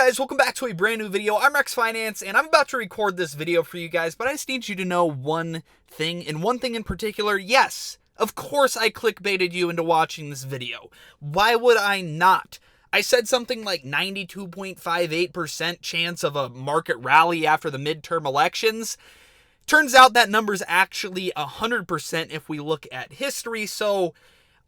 guys, welcome back to a brand new video. I'm RexFinance, and I'm about to record this video for you guys, but I just need you to know one thing, and one thing in particular. Yes, of course I clickbaited you into watching this video. Why would I not? I said something like 92.58% chance of a market rally after the midterm elections. Turns out that number's actually 100% if we look at history, so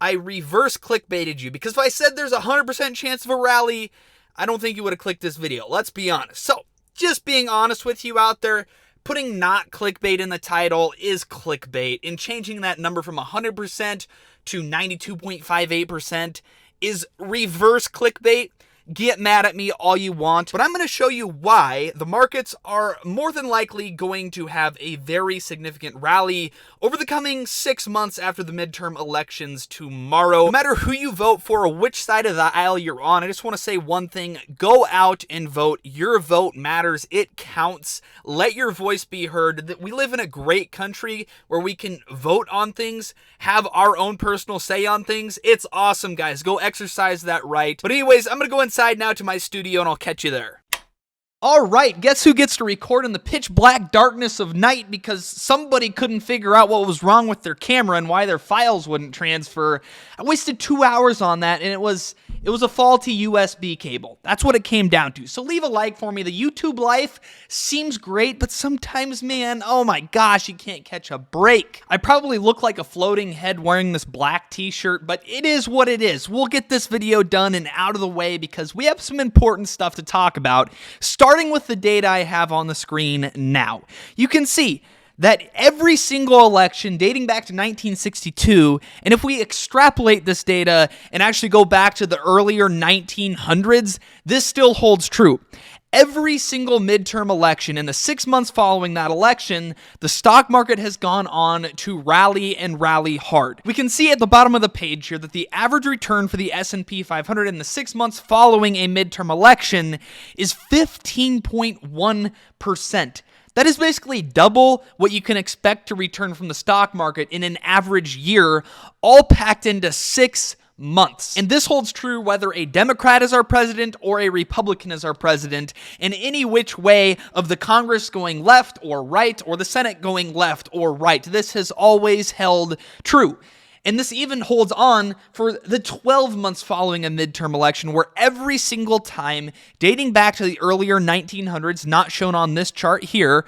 I reverse clickbaited you, because if I said there's a 100% chance of a rally, I don't think you would have clicked this video. Let's be honest. So, just being honest with you out there, putting not clickbait in the title is clickbait, and changing that number from 100% to 92.58% is reverse clickbait. Get mad at me all you want, but I'm going to show you why the markets are more than likely going to have a very significant rally over the coming 6 months after the midterm elections tomorrow. No matter who you vote for or which side of the aisle you're on, I just want to say one thing. Go out and vote. Your vote matters. It counts. Let your voice be heard. We live in a great country where we can vote on things, have our own personal say on things. It's awesome, guys. Go exercise that right. But anyways, I'm going to go inside now to my studio, and I'll catch you there. All right, guess who gets to record in the pitch black darkness of night because somebody couldn't figure out what was wrong with their camera and why their files wouldn't transfer. I wasted 2 hours on that, and it was a faulty USB cable. That's what it came down to. So leave a like for me. The YouTube life seems great, but sometimes, man, oh my gosh, you can't catch a break. I probably look like a floating head wearing this black t-shirt, but it is what it is. We'll get this video done and out of the way because we have some important stuff to talk about. Starting with the data I have on the screen now. You can see that every single election dating back to 1962, and if we extrapolate this data and actually go back to the earlier 1900s, this still holds true. Every single midterm election, in the 6 months following that election, the stock market has gone on to rally and rally hard. We can see at the bottom of the page here that the average return for the S&P 500 in the 6 months following a midterm election is 15.1%. That is basically double what you can expect to return from the stock market in an average year, all packed into 6 months. And this holds true whether a Democrat is our president or a Republican is our president, in any which way of the Congress going left or right or the Senate going left or right. This has always held true. And this even holds on for the 12 months following a midterm election, where every single time, dating back to the earlier 1900s, not shown on this chart here,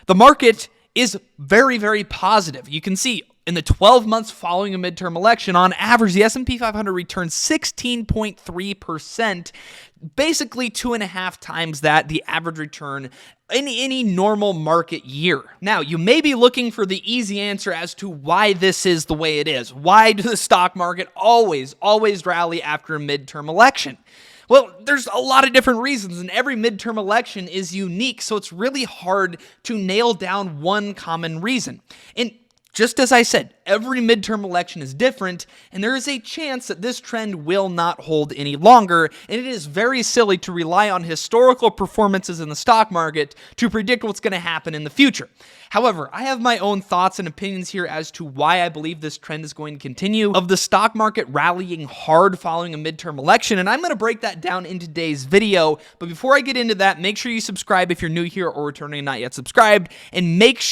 the market is very, very positive. You can see in the 12 months following a midterm election, on average, the S&P 500 returns 16.3%, basically 2.5 times that, the average return in any normal market year. Now, you may be looking for the easy answer as to why this is the way it is. Why does the stock market always rally after a midterm election? Well, there's a lot of different reasons, and every midterm election is unique, so it's really hard to nail down one common reason. And just as I said, every midterm election is different, and there is a chance that this trend will not hold any longer, and it is very silly to rely on historical performances in the stock market to predict what's going to happen in the future. However, I have my own thoughts and opinions here as to why I believe this trend is going to continue, of the stock market rallying hard following a midterm election, and I'm going to break that down in today's video. But before I get into that, make sure you subscribe if you're new here or returning and not yet subscribed, and make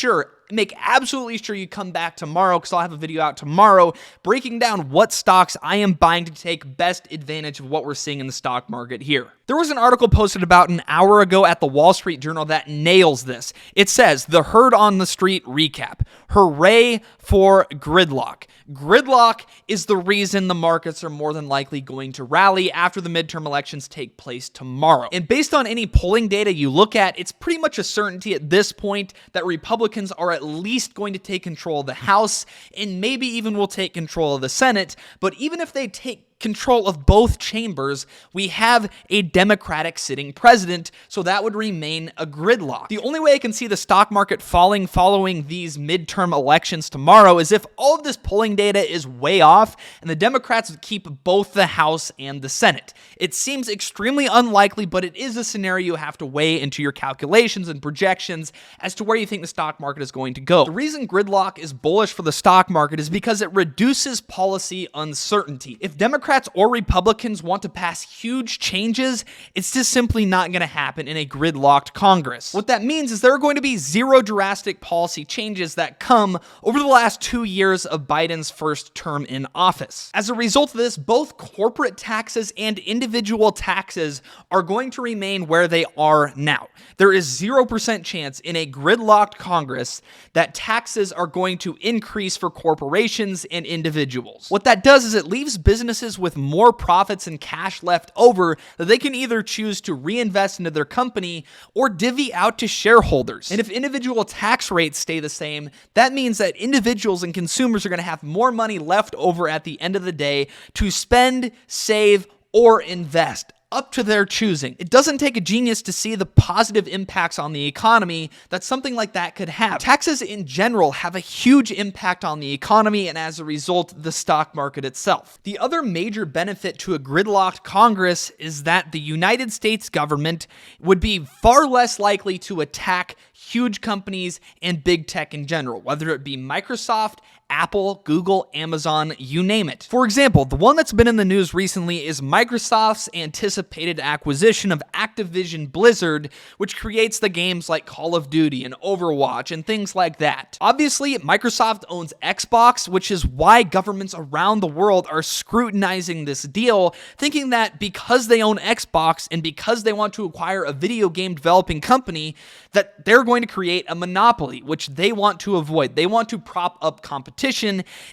absolutely sure you come back tomorrow, because I'll have a video out tomorrow breaking down what stocks I am buying to take best advantage of what we're seeing in the stock market here. There was an article posted about an hour ago at the Wall Street Journal that nails this. It says, "The Herd on the Street recap. Hooray for Gridlock." Gridlock is the reason the markets are more than likely going to rally after the midterm elections take place tomorrow. And based on any polling data you look at, it's pretty much a certainty at this point that Republicans are at least going to take control of the House, and maybe even will take control of the Senate. But even if they take control of both chambers, we have a Democratic sitting president, so that would remain a gridlock. The only way I can see the stock market falling following these midterm elections tomorrow is if all of this polling data is way off and the Democrats would keep both the House and the Senate. It seems extremely unlikely, but it is a scenario you have to weigh into your calculations and projections as to where you think the stock market is going to go. The reason gridlock is bullish for the stock market is because it reduces policy uncertainty. If Democrats Democrats or Republicans want to pass huge changes, it's just simply not going to happen in a gridlocked Congress. What that means is there are going to be zero drastic policy changes that come over the last 2 years of Biden's first term in office. As a result of this, both corporate taxes and individual taxes are going to remain where they are now. There is 0% chance in a gridlocked Congress that taxes are going to increase for corporations and individuals. What that does is it leaves businesses with more profits and cash left over that they can either choose to reinvest into their company or divvy out to shareholders. And if individual tax rates stay the same, that means that individuals and consumers are going to have more money left over at the end of the day to spend, save, or invest, up to their choosing. It doesn't take a genius to see the positive impacts on the economy that something like that could have. Taxes in general have a huge impact on the economy and as a result, the stock market itself. The other major benefit to a gridlocked Congress is that the United States government would be far less likely to attack huge companies and big tech in general, whether it be Microsoft, Apple, Google, Amazon, you name it. For example, the one that's been in the news recently is Microsoft's anticipated acquisition of Activision Blizzard, which creates the games like Call of Duty and Overwatch and things like that. Obviously, Microsoft owns Xbox, which is why governments around the world are scrutinizing this deal, thinking that because they own Xbox and because they want to acquire a video game developing company, that they're going to create a monopoly, which they want to avoid. They want to prop up competition.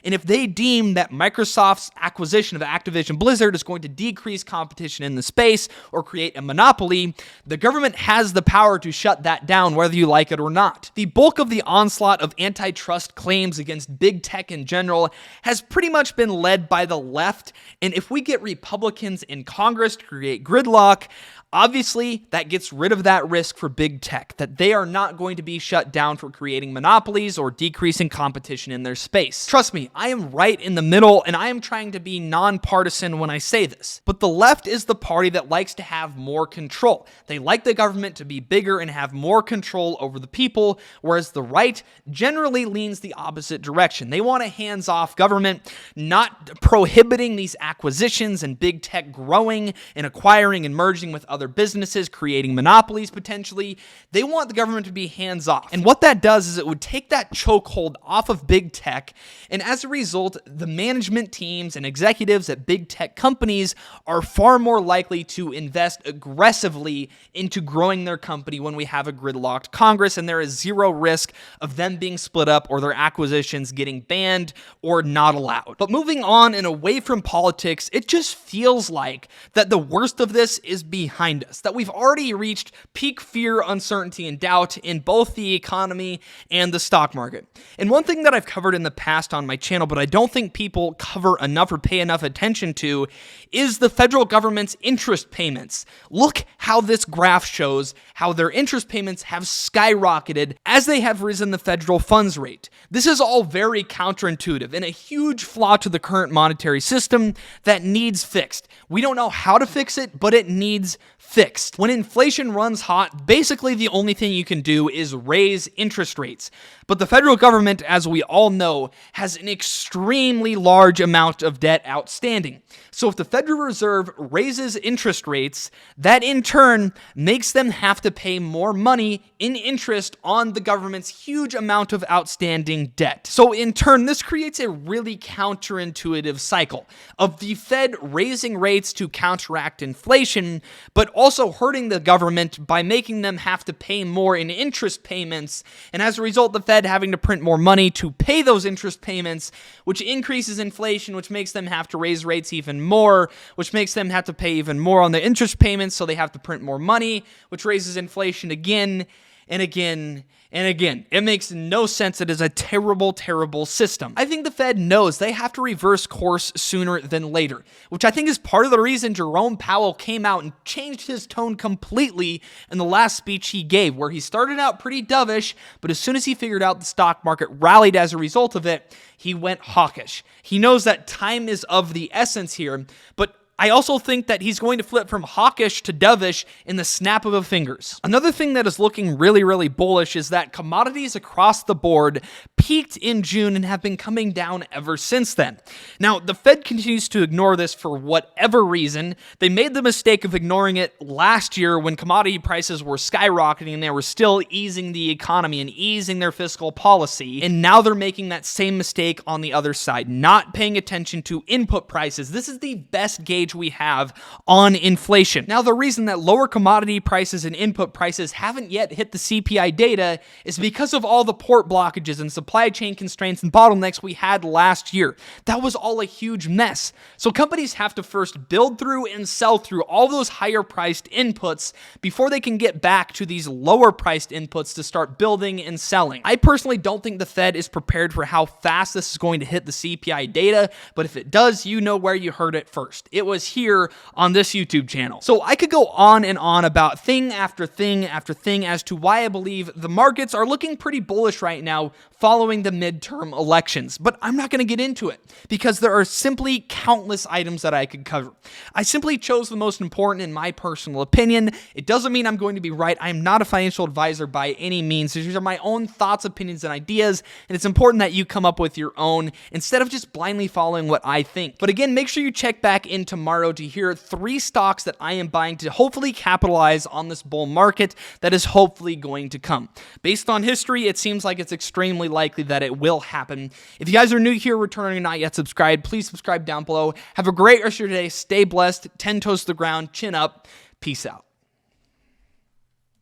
And if they deem that Microsoft's acquisition of Activision Blizzard is going to decrease competition in the space or create a monopoly, the government has the power to shut that down whether you like it or not. The bulk of the onslaught of antitrust claims against big tech in general has pretty much been led by the left, and if we get Republicans in Congress to create gridlock, obviously, that gets rid of that risk for big tech, that they are not going to be shut down for creating monopolies or decreasing competition in their space. Trust me, I am right in the middle, and I am trying to be nonpartisan when I say this. But the left is the party that likes to have more control. They like the government to be bigger and have more control over the people, whereas the right generally leans the opposite direction. They want a hands-off government, not prohibiting these acquisitions and big tech growing and acquiring and merging with other businesses, creating monopolies potentially. They want the government to be hands-off. And what that does is it would take that chokehold off of big tech, and as a result, the management teams and executives at big tech companies are far more likely to invest aggressively into growing their company when we have a gridlocked Congress, and there is zero risk of them being split up or their acquisitions getting banned or not allowed. But moving on and away from politics, it just feels like that the worst of this is behind us, that we've already reached peak fear, uncertainty, and doubt in both the economy and the stock market. And one thing that I've covered in the past on my channel, but I don't think people cover enough or pay enough attention to, is the federal government's interest payments. Look how this graph shows how their interest payments have skyrocketed as they have risen the federal funds rate. This is all very counterintuitive and a huge flaw to the current monetary system that needs fixed. We don't know how to fix it, but it needs fixed. When inflation runs hot, basically the only thing you can do is raise interest rates. But the federal government, as we all know, has an extremely large amount of debt outstanding. So if the Federal Reserve raises interest rates, that in turn makes them have to pay more money in interest on the government's huge amount of outstanding debt. So in turn, this creates a really counterintuitive cycle of the Fed raising rates to counteract inflation, but also hurting the government by making them have to pay more in interest payments, and as a result, the Fed having to print more money to pay those interest payments, which increases inflation, which makes them have to raise rates even more, which makes them have to pay even more on the interest payments, so they have to print more money, which raises inflation again and again and again. It makes no sense. It is a terrible, terrible system. I think the Fed knows they have to reverse course sooner than later, which I think is part of the reason Jerome Powell came out and changed his tone completely in the last speech he gave, where he started out pretty dovish, but as soon as he figured out the stock market rallied as a result of it, he went hawkish. He knows that time is of the essence here, but I also think that he's going to flip from hawkish to dovish in the snap of a fingers. Another thing that is looking really, really bullish is that commodities across the board peaked in June and have been coming down ever since then. Now, the Fed continues to ignore this for whatever reason. They made the mistake of ignoring it last year when commodity prices were skyrocketing and they were still easing the economy and easing their fiscal policy. And now they're making that same mistake on the other side, not paying attention to input prices. This is the best gauge we have on inflation. Now, the reason that lower commodity prices and input prices haven't yet hit the CPI data is because of all the port blockages and supply chain constraints and bottlenecks we had last year. That was all a huge mess. So companies have to first build through and sell through all those higher priced inputs before they can get back to these lower priced inputs to start building and selling. I personally don't think the Fed is prepared for how fast this is going to hit the CPI data, but if it does, you know where you heard it first. It was here on this YouTube channel. So I could go on and on about thing after thing after thing as to why I believe the markets are looking pretty bullish right now following the midterm elections, but I'm not going to get into it because there are simply countless items that I could cover. I simply chose the most important in my personal opinion. It doesn't mean I'm going to be right. I am not a financial advisor by any means. These are my own thoughts, opinions, and ideas, and it's important that you come up with your own instead of just blindly following what I think. But again, make sure you check back in tomorrow to hear 3 stocks that I am buying to hopefully capitalize on this bull market that is hopefully going to come. Based on history, it seems like it's extremely likely that it will happen. If you guys are new here, returning and not yet subscribed, please subscribe down below. Have a great rest of your day. Stay blessed. 10 toes to the ground. Chin up. Peace out.